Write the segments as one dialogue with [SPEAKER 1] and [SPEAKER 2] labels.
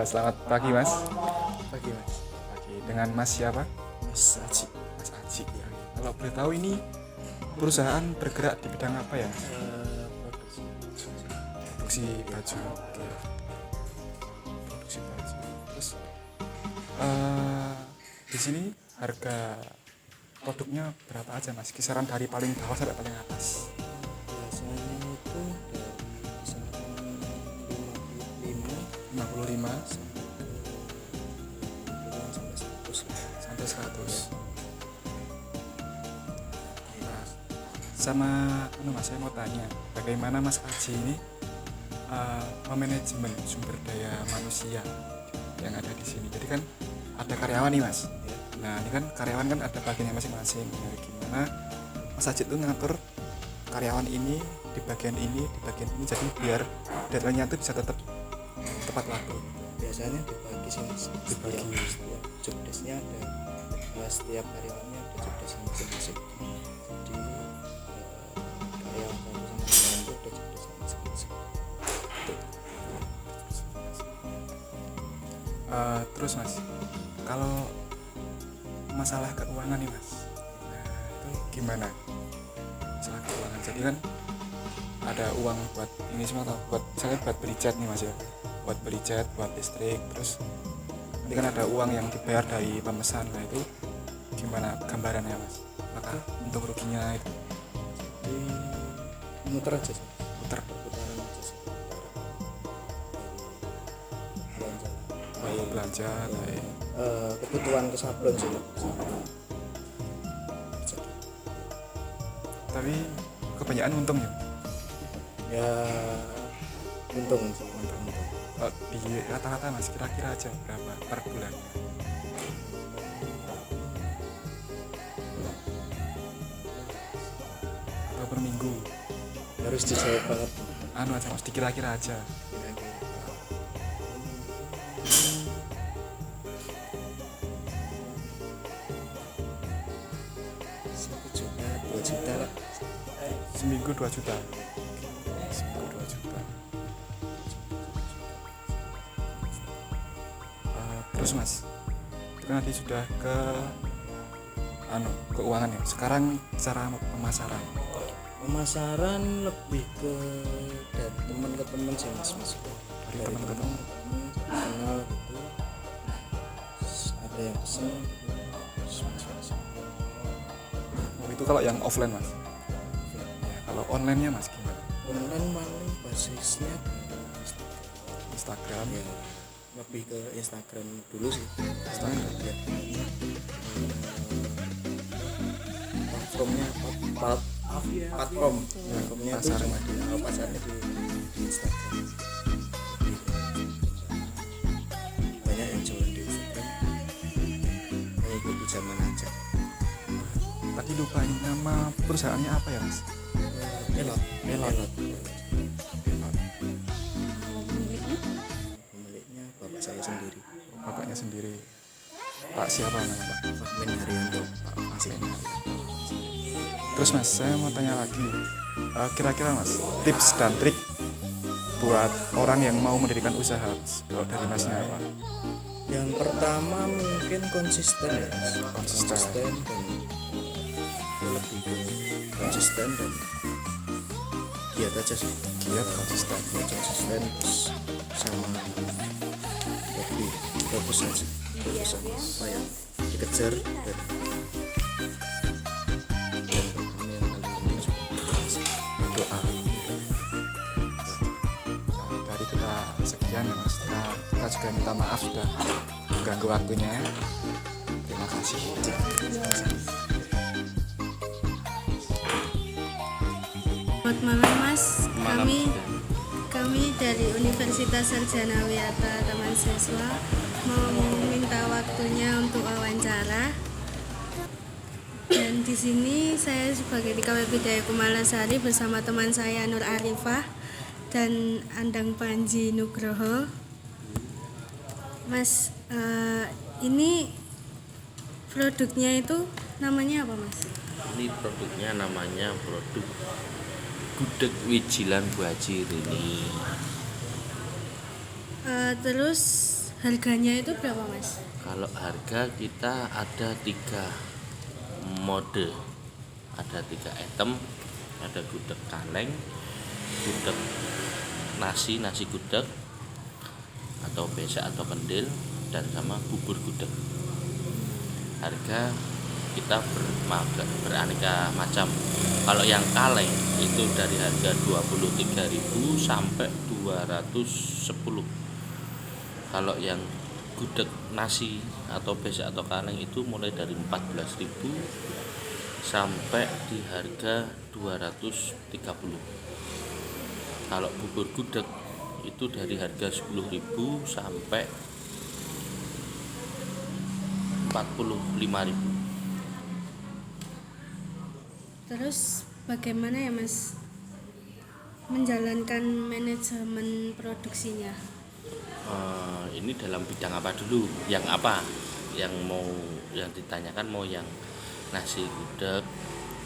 [SPEAKER 1] Selamat pagi Mas.
[SPEAKER 2] Pagi mas.
[SPEAKER 1] Pagi dengan Mas siapa?
[SPEAKER 2] Mas Aji.
[SPEAKER 1] Mas Aji. Ya. Kalau boleh tahu ini perusahaan bergerak di bidang apa ya? Mas?
[SPEAKER 2] Produksi.
[SPEAKER 1] Produksi baju. Oke. Produksi baju. Terus di sini harga produknya berapa aja Mas? Kisaran dari paling bawah sampai paling atas.
[SPEAKER 2] Biasanya itu dari kisaran 55
[SPEAKER 1] 55
[SPEAKER 2] sampai 100 lah.
[SPEAKER 1] sampai 100. Nah, sama Mas saya mau tanya, bagaimana Mas Aji ini memanajemen sumber daya manusia yang ada di sini. Jadi kan ada karyawan nih Mas. Nah ini kan karyawan kan ada bagiannya masing-masing. Nah, gimana Mas Aji itu ngatur karyawan ini di bagian ini, di bagian ini, jadi biar deadline-nya itu bisa tetap tepat waktu.
[SPEAKER 2] Biasanya dibagi sih mas. Setiap job desk-nya ada, setiap karyawannya ada job desk masing-masing. Jadi karyawan satu sama karyawan itu ada job desk masing-masing.
[SPEAKER 1] Terus Mas, kalau masalah keuangan nih Mas, nah itu gimana? Masalah keuangan, jadi kan ada uang buat ini semua, atau buat misalnya buat beli cat nih Mas ya, buat beli cat, buat listrik, terus nanti kan ada uang yang dibayar dari pemesan. Nah itu gimana gambarannya Mas? Apakah untuk ruginya itu
[SPEAKER 2] Jadi muter aja sih.
[SPEAKER 1] putar
[SPEAKER 2] Perputaran aja sih. Belanja.
[SPEAKER 1] belanja kayak
[SPEAKER 2] Kebutuhan ke sablon sih.
[SPEAKER 1] tapi kebanyakan untung ya.
[SPEAKER 2] Ya untung sih, untung.
[SPEAKER 1] Di rata-rata Mas kira-kira aja berapa per bulan? Atau per minggu?
[SPEAKER 2] Harus dijawab banget.
[SPEAKER 1] Anu aja Mas, dikira-kira aja.
[SPEAKER 2] Kira-kira. Rp1 juta, Rp2 juta lah.
[SPEAKER 1] Seminggu 2 juta. Seminggu 2 juta. Terus Mas, itu kan tadi sudah ke keuangan ya. Sekarang cara pemasaran.
[SPEAKER 2] Pemasaran lebih ke dari teman ke teman sih mas.
[SPEAKER 1] Dari teman ke teman.
[SPEAKER 2] Kenal gitu. Ada yang pesen terus masing-masing.
[SPEAKER 1] Itu kalau yang offline Mas. Ya, kalau online-nya Mas gimana?
[SPEAKER 2] Online paling basisnya
[SPEAKER 1] Instagram.
[SPEAKER 2] ya lebih ke Instagram dulu sih.
[SPEAKER 1] Instagram.
[SPEAKER 2] Ya. Platformnya platformnya itu
[SPEAKER 1] pasar.
[SPEAKER 2] cuma di pasarnya di Instagram. Banyak yang jualan di Instagram, mengikuti zaman aja.
[SPEAKER 1] Tadi lupa ini nama perusahaannya apa ya Mas?
[SPEAKER 2] Elot. Pemiliknya bapak saya sendiri,
[SPEAKER 1] Bapaknya sendiri. Pak siapa namanya Pak?
[SPEAKER 2] Pak Men Haryanto.
[SPEAKER 1] Masih. Terus Mas, saya mau tanya lagi. Kira-kira Mas, tips dan trik buat orang yang mau mendirikan usaha, Mas? Kalau dari Masnya apa?
[SPEAKER 2] Yang pertama mungkin konsisten ya, Mas.
[SPEAKER 1] Konsisten.
[SPEAKER 2] Dan ya lebih ke konsisten dan giat aja sih.
[SPEAKER 1] Giat, konsisten.
[SPEAKER 2] Konsisten terus sama lebih fokus aja. Fokus sama apa yang dikejar dan kami yang paling penting juga
[SPEAKER 1] Doa. Dari kita sekian ya Mas. Kita juga minta maaf sudah mengganggu waktunya. Terima kasih.
[SPEAKER 3] Selamat malam Mas, kami dari Universitas Sarjana Wiyata Taman Siswa mau minta waktunya untuk wawancara. Dan di sini saya sebagai TKW Bidaya Kumalasari bersama teman saya Nur Arifah dan Andang Panji Nugroho. Mas, ini produknya itu namanya apa Mas?
[SPEAKER 4] Ini produknya namanya produk gudeg wijilan Bu Haji Rini.
[SPEAKER 3] Terus harganya itu berapa mas?
[SPEAKER 4] Kalau harga kita ada 3 mode, ada 3 item, ada gudeg kaleng, gudeg nasi gudeg atau besek atau kendil, dan sama bubur gudeg. Harga kita beraneka macam. Kalau yang kaleng itu dari harga 23.000 sampai 210. Kalau yang gudeg nasi atau besek atau kaleng itu mulai dari 14.000 sampai di harga 230. Kalau bubur gudeg itu dari harga 10.000 sampai 45.000.
[SPEAKER 3] Terus bagaimana ya mas menjalankan manajemen produksinya?
[SPEAKER 4] Ini dalam bidang apa dulu? Yang apa? Yang ditanyakan mau yang nasi gudeg,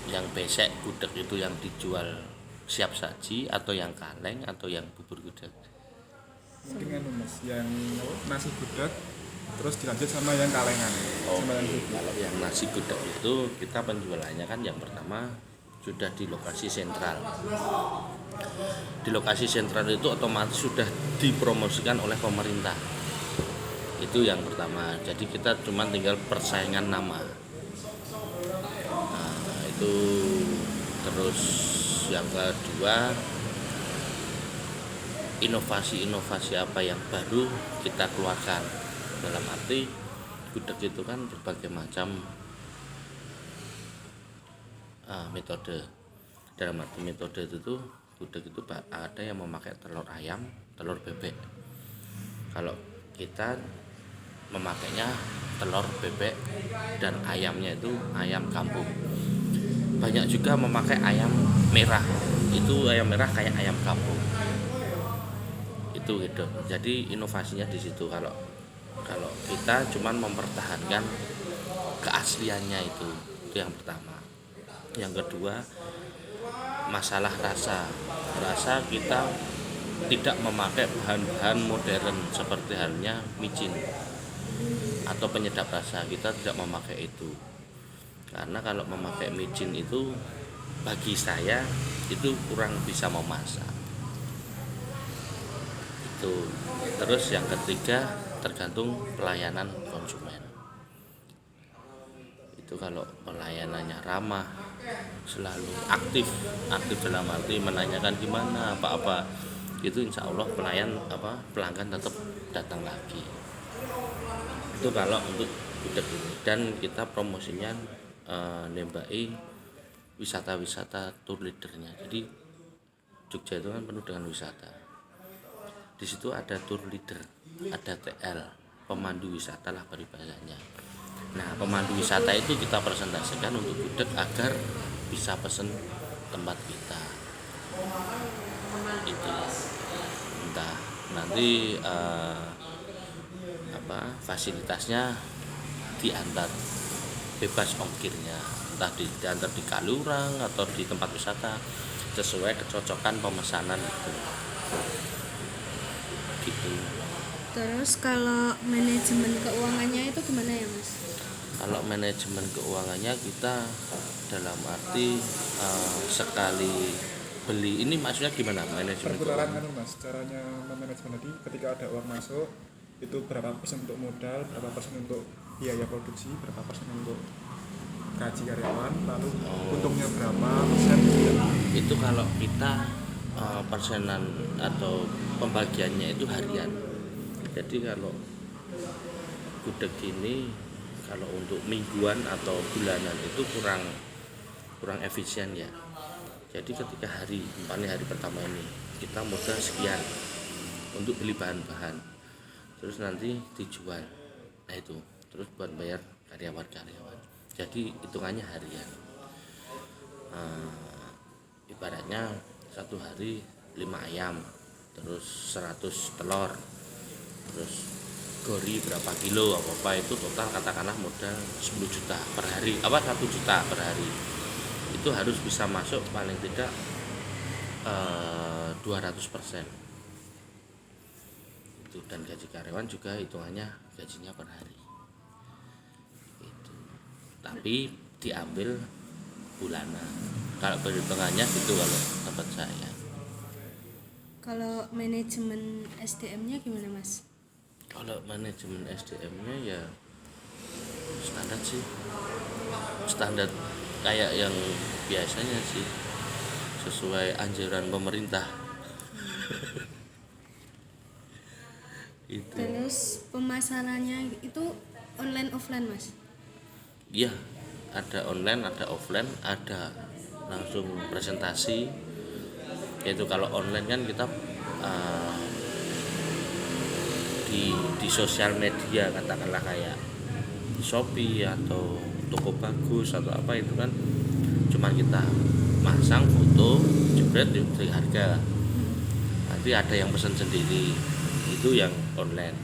[SPEAKER 4] yang besek gudeg itu yang dijual siap saji, atau yang kaleng, atau yang bubur gudeg?
[SPEAKER 1] Mungkin kan mas yang nasi gudeg terus dilanjut sama yang kalengan. Sama yang bubur.
[SPEAKER 4] Kalau yang nasi gudeg itu kita penjualannya kan yang pertama sudah di lokasi sentral. Di lokasi sentral itu otomatis sudah dipromosikan oleh pemerintah. Itu yang pertama. Jadi kita cuma tinggal persaingan nama. Nah, itu terus yang kedua, inovasi apa yang baru kita keluarkan. Dalam arti gudeg itu kan berbagai macam metode. Dalam arti metode itu tuh gudeg itu ada yang memakai telur ayam, telur bebek. Kalau kita memakainya telur bebek dan ayamnya itu ayam kampung. Banyak juga memakai ayam merah. Itu ayam merah kayak ayam kampung. Itu gitu. Jadi inovasinya di situ. Kalau kita cuman mempertahankan keasliannya itu yang pertama. Yang kedua, masalah rasa kita tidak memakai bahan-bahan modern seperti halnya micin atau penyedap rasa. Kita tidak memakai itu, karena kalau memakai micin itu bagi saya itu kurang bisa memasak itu. Terus yang ketiga, tergantung pelayanan konsumen. Itu kalau pelayanannya ramah, selalu aktif dalam arti menanyakan gimana apa itu, insya Allah pelanggan tetap datang lagi. Itu kalau untuk gudeg ini. Dan kita promosinya nembaki wisata tour leadernya. Jadi Jogja itu kan penuh dengan wisata. Di situ ada tour leader, ada TL, pemandu wisata lah peribahasanya. Nah, pemandu wisata itu kita presentasikan untuk gudeg agar bisa pesen tempat kita. Itu entah nanti fasilitasnya diantar bebas ongkirnya, entah diantar di Kalurang atau di tempat wisata sesuai kecocokan pemesanan itu. Gitu.
[SPEAKER 3] Terus kalau manajemen keuangannya itu gimana ya mas?
[SPEAKER 4] Kalau manajemen keuangannya kita dalam arti sekali beli ini maksudnya gimana manajemen
[SPEAKER 1] Perputaran
[SPEAKER 4] keuangan?
[SPEAKER 1] kan mas, caranya memanajemen tadi ketika ada uang masuk itu berapa persen untuk modal, berapa persen untuk biaya produksi, berapa persen untuk gaji karyawan, lalu untungnya berapa persen.
[SPEAKER 4] Itu kalau kita persenan atau pembagiannya itu harian. Jadi kalau gudeg ini kalau untuk mingguan atau bulanan itu kurang efisien ya. Jadi ketika hari pertama ini kita modal sekian untuk beli bahan-bahan, terus nanti dijual, nah itu terus buat bayar karyawan. Jadi hitungannya harian. Ibaratnya satu hari 5 ayam, terus 100 telur, terus gori berapa kilo apa itu total katakanlah modal 10 juta per hari, 1 juta per hari. Itu harus bisa masuk paling tidak 200%. itu. Dan gaji karyawan juga hitungannya gajinya per hari itu, tapi diambil bulanan. Kalau perhitungannya gitu kalau tempat saya.
[SPEAKER 3] Kalau manajemen SDM-nya gimana Mas?
[SPEAKER 4] Kalau manajemen SDM-nya ya standar sih, standar kayak yang biasanya sih, sesuai anjuran pemerintah. Itu
[SPEAKER 3] Terus pemasarannya itu online offline Mas?
[SPEAKER 4] ya, ada online, ada offline, ada langsung presentasi. Yaitu kalau online kan kita di sosial media, katakanlah kayak Shopee atau toko bagus atau apa, itu kan cuma kita masang foto, jebret, dari harga. Nanti ada yang pesan sendiri, itu yang online.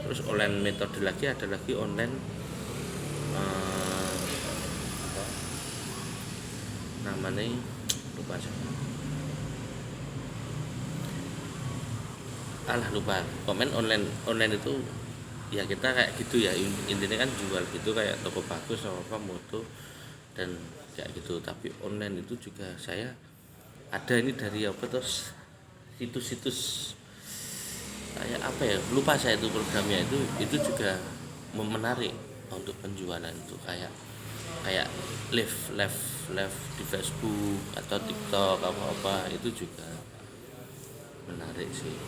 [SPEAKER 4] Terus online metode lagi, ada lagi online apa namanya, lupa saya. Lupa. Komen online itu ya kita kayak gitu ya, intinya kan jual gitu kayak toko bagus sama apa, moto dan kayak gitu. Tapi online itu juga saya ada ini dari apa, terus situs-situs kayak apa ya, lupa saya itu programnya. Itu juga menarik untuk penjualan itu, kayak live di Facebook atau TikTok apa itu juga menarik sih.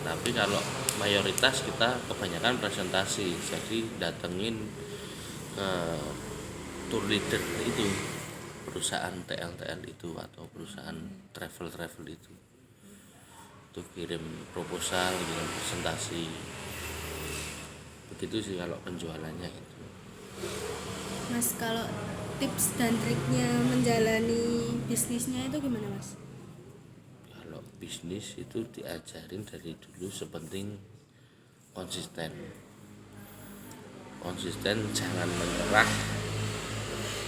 [SPEAKER 4] Tapi kalau mayoritas kita kebanyakan presentasi, jadi datengin tour leader itu, perusahaan TL itu atau perusahaan travel itu kirim proposal, kirim presentasi, begitu sih kalau penjualannya itu.
[SPEAKER 3] Mas, kalau tips dan triknya menjalani bisnisnya itu gimana Mas?
[SPEAKER 4] Kalau bisnis itu diajarin dari dulu sepenting konsisten, jangan menyerah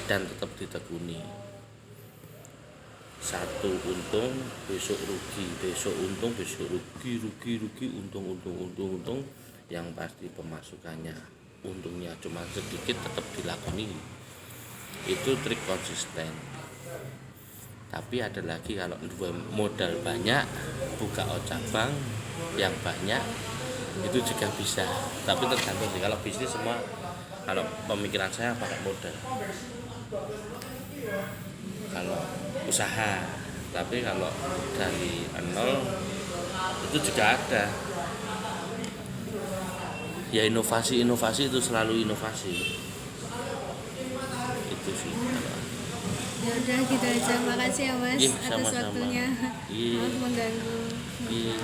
[SPEAKER 4] dan tetap ditekuni. Satu untung, besok rugi, besok untung, besok rugi, untung. Yang pasti pemasukannya, untungnya cuma sedikit, tetap dilakoni. Itu trik konsisten. Tapi ada lagi, kalau modal banyak, buka cabang yang banyak, itu juga bisa. Tapi tergantung sih, kalau bisnis semua, kalau pemikiran saya pakai modal. Kalau usaha, tapi kalau dari nol itu juga ada. Ya inovasi itu selalu inovasi. Itu sih.
[SPEAKER 3] Ya udah gitu aja, makasih ya Mas
[SPEAKER 4] Iya,
[SPEAKER 3] atas
[SPEAKER 4] sama-sama.
[SPEAKER 3] waktunya.
[SPEAKER 4] Iya.
[SPEAKER 3] Maaf mengganggu.
[SPEAKER 4] Iya.